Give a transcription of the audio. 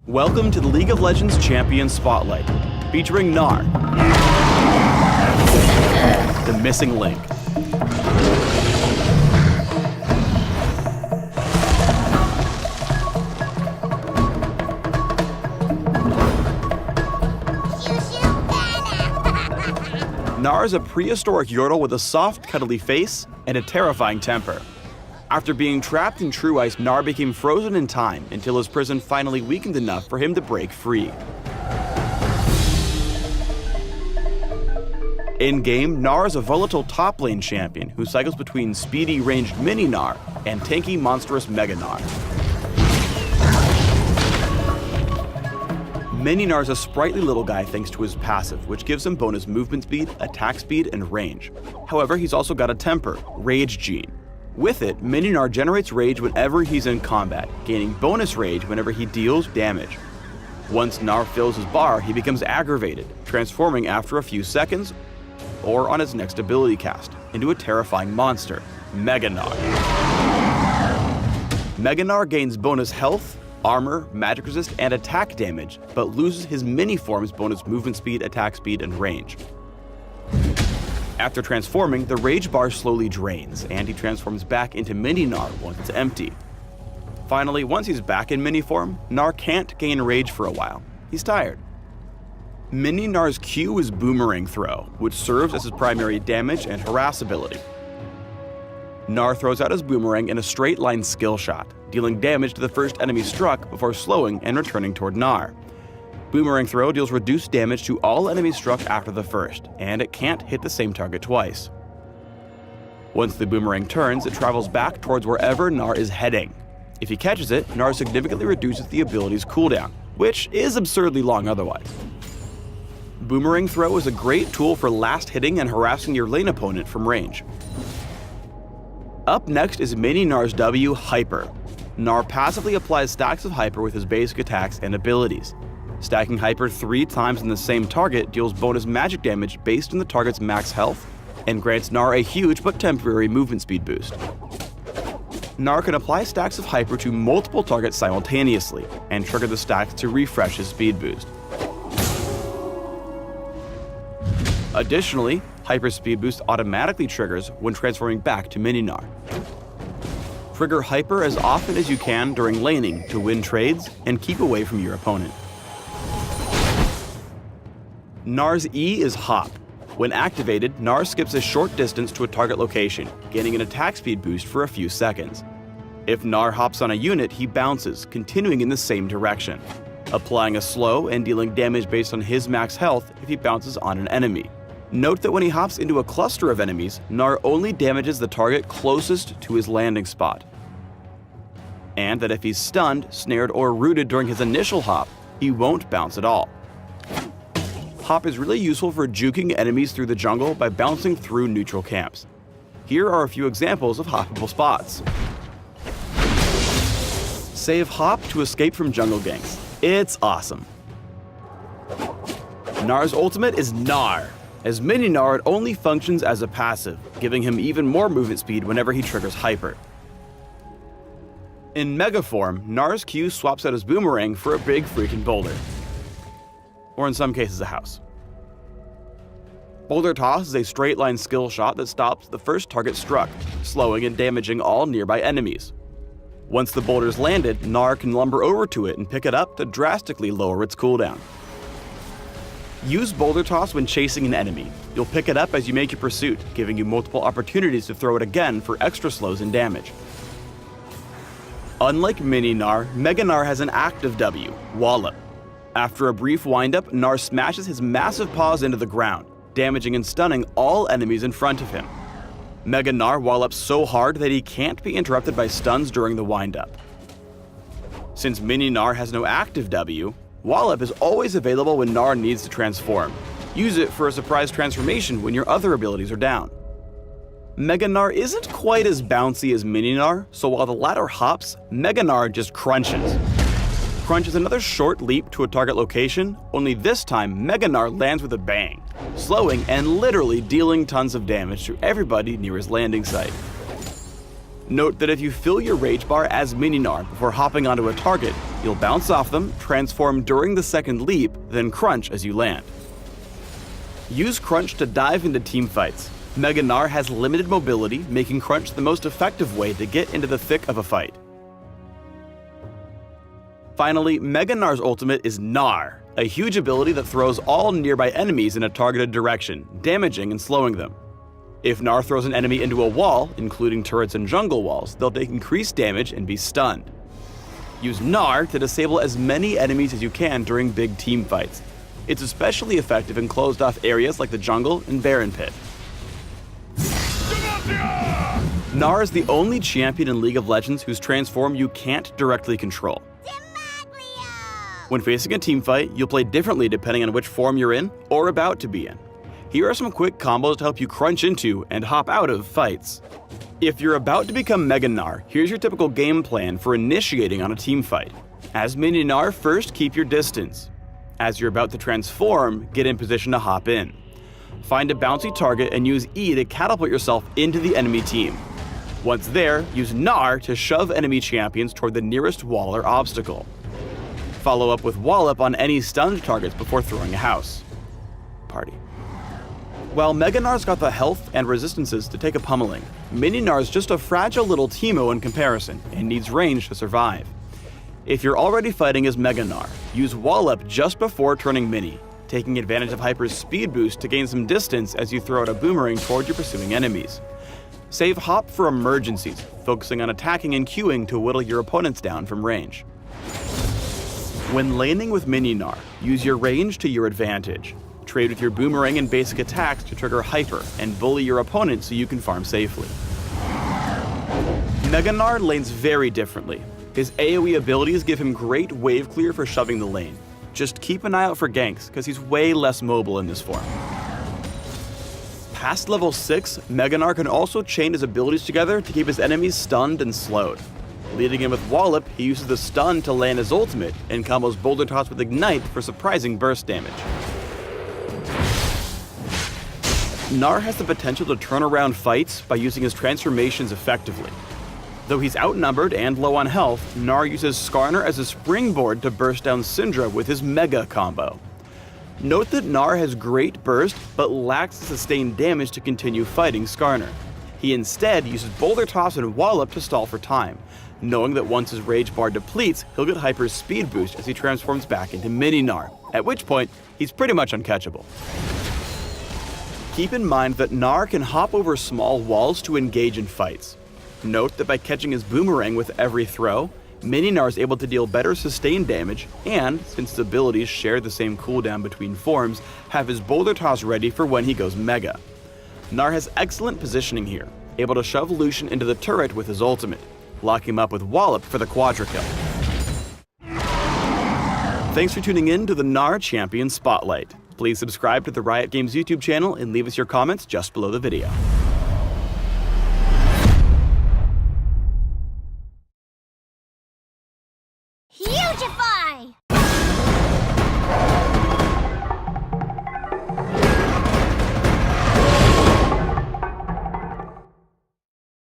Welcome to the League of Legends Champion Spotlight, featuring Gnar, the missing link. Gnar is a prehistoric Yordle with a soft, cuddly face and a terrifying temper. After being trapped in true ice, Gnar became frozen in time until his prison finally weakened enough for him to break free. In-game, Gnar is a volatile top lane champion who cycles between speedy ranged mini Gnar and tanky monstrous mega Gnar. Mini Gnar is a sprightly little guy thanks to his passive, which gives him bonus movement speed, attack speed, and range. However, he's also got a temper, Rage Gene. With it, Mini Gnar generates rage whenever he's in combat, gaining bonus rage whenever he deals damage. Once Gnar fills his bar, he becomes aggravated, transforming after a few seconds, or on his next ability cast, into a terrifying monster, Mega Gnar. Mega Gnar gains bonus health, armor, magic resist, and attack damage, but loses his mini form's bonus movement speed, attack speed, and range. After transforming, the rage bar slowly drains, and he transforms back into Mini Gnar once it's empty. Finally, once he's back in mini form, Gnar can't gain rage for a while. He's tired. Mini Gnar's Q is Boomerang Throw, which serves as his primary damage and harass ability. Gnar throws out his boomerang in a straight line skill shot, dealing damage to the first enemy struck before slowing and returning toward Gnar. Boomerang Throw deals reduced damage to all enemies struck after the first, and it can't hit the same target twice. Once the boomerang turns, it travels back towards wherever Gnar is heading. If he catches it, Gnar significantly reduces the ability's cooldown, which is absurdly long otherwise. Boomerang Throw is a great tool for last hitting and harassing your lane opponent from range. Up next is Mini Gnar's W, Hyper. Gnar passively applies stacks of Hyper with his basic attacks and abilities. Stacking Hyper 3 times in the same target deals bonus magic damage based on the target's max health, and grants Gnar a huge but temporary movement speed boost. Gnar can apply stacks of Hyper to multiple targets simultaneously, and trigger the stacks to refresh his speed boost. Additionally, Hyper speed boost automatically triggers when transforming back to Mini Gnar. Trigger Hyper as often as you can during laning to win trades and keep away from your opponent. Gnar's E is Hop. When activated, Gnar skips a short distance to a target location, gaining an attack speed boost for a few seconds. If Gnar hops on a unit, he bounces, continuing in the same direction, applying a slow and dealing damage based on his max health if he bounces on an enemy. Note that when he hops into a cluster of enemies, Gnar only damages the target closest to his landing spot. And that if he's stunned, snared, or rooted during his initial hop, he won't bounce at all. Hop is really useful for juking enemies through the jungle by bouncing through neutral camps. Here are a few examples of hoppable spots. Save Hop to escape from jungle ganks. It's awesome. Gnar's ultimate is Gnar. As Mini Gnar, it only functions as a passive, giving him even more movement speed whenever he triggers Hyper. In Mega form, Gnar's Q swaps out his boomerang for a big freaking boulder. Or in some cases a house. Boulder Toss is a straight line skill shot that stops the first target struck, slowing and damaging all nearby enemies. Once the boulder's landed, Gnar can lumber over to it and pick it up to drastically lower its cooldown. Use Boulder Toss when chasing an enemy. You'll pick it up as you make your pursuit, giving you multiple opportunities to throw it again for extra slows and damage. Unlike Mini Gnar, Mega Gnar has an active W, Wallop. After a brief windup, Gnar smashes his massive paws into the ground, damaging and stunning all enemies in front of him. Mega Gnar wallops so hard that he can't be interrupted by stuns during the windup. Since Mini Gnar has no active W, Wallop is always available when Gnar needs to transform. Use it for a surprise transformation when your other abilities are down. Mega Gnar isn't quite as bouncy as Mini Gnar, so while the latter hops, Mega Gnar just crunches. Crunch is another short leap to a target location, only this time Mega Gnar lands with a bang, slowing and literally dealing tons of damage to everybody near his landing site. Note that if you fill your rage bar as Mini Gnar before hopping onto a target, you'll bounce off them, transform during the second leap, then crunch as you land. Use Crunch to dive into team fights. Mega Gnar has limited mobility, making Crunch the most effective way to get into the thick of a fight. Finally, Mega Gnar's ultimate is Gnar, a huge ability that throws all nearby enemies in a targeted direction, damaging and slowing them. If Gnar throws an enemy into a wall, including turrets and jungle walls, they'll take increased damage and be stunned. Use Gnar to disable as many enemies as you can during big team fights. It's especially effective in closed-off areas like the jungle and Baron Pit. Gnar is the only champion in League of Legends whose transform you can't directly control. When facing a team fight, you'll play differently depending on which form you're in or about to be in. Here are some quick combos to help you crunch into and hop out of fights. If you're about to become Mega Gnar, here's your typical game plan for initiating on a team fight. As Mini Gnar, first keep your distance. As you're about to transform, get in position to hop in. Find a bouncy target and use E to catapult yourself into the enemy team. Once there, use Gnar to shove enemy champions toward the nearest wall or obstacle. Follow up with Wallop on any stunned targets before throwing a house. Party. While Mega Gnar's got the health and resistances to take a pummeling, Mini Gnar's just a fragile little Teemo in comparison and needs range to survive. If you're already fighting as Mega Gnar, use Wallop just before turning Mini, taking advantage of Hyper's speed boost to gain some distance as you throw out a boomerang toward your pursuing enemies. Save Hop for emergencies, focusing on attacking and queuing to whittle your opponents down from range. When laning with Mini Gnar, use your range to your advantage. Trade with your boomerang and basic attacks to trigger Hyper and bully your opponent so you can farm safely. Mega Gnar lanes very differently. His AoE abilities give him great wave clear for shoving the lane. Just keep an eye out for ganks, because he's way less mobile in this form. Past level 6, Mega Gnar can also chain his abilities together to keep his enemies stunned and slowed. Leading in with Wallop, he uses the stun to land his ultimate, and combos Boulder Toss with Ignite for surprising burst damage. Gnar has the potential to turn around fights by using his transformations effectively. Though he's outnumbered and low on health, Gnar uses Skarner as a springboard to burst down Syndra with his Mega combo. Note that Gnar has great burst, but lacks the sustained damage to continue fighting Skarner. He instead uses Boulder Toss and Wallop to stall for time, knowing that once his rage bar depletes, he'll get Hyper's speed boost as he transforms back into Mini Gnar, at which point, he's pretty much uncatchable. Keep in mind that Gnar can hop over small walls to engage in fights. Note that by catching his boomerang with every throw, Mini Gnar is able to deal better sustained damage, and, since his abilities share the same cooldown between forms, have his Boulder Toss ready for when he goes Mega. Gnar has excellent positioning here, able to shove Lucian into the turret with his ultimate, lock him up with Wallop for the quadra kill. Thanks for tuning in to the Gnar Champion Spotlight. Please subscribe to the Riot Games YouTube channel and leave us your comments just below the video. Hugify!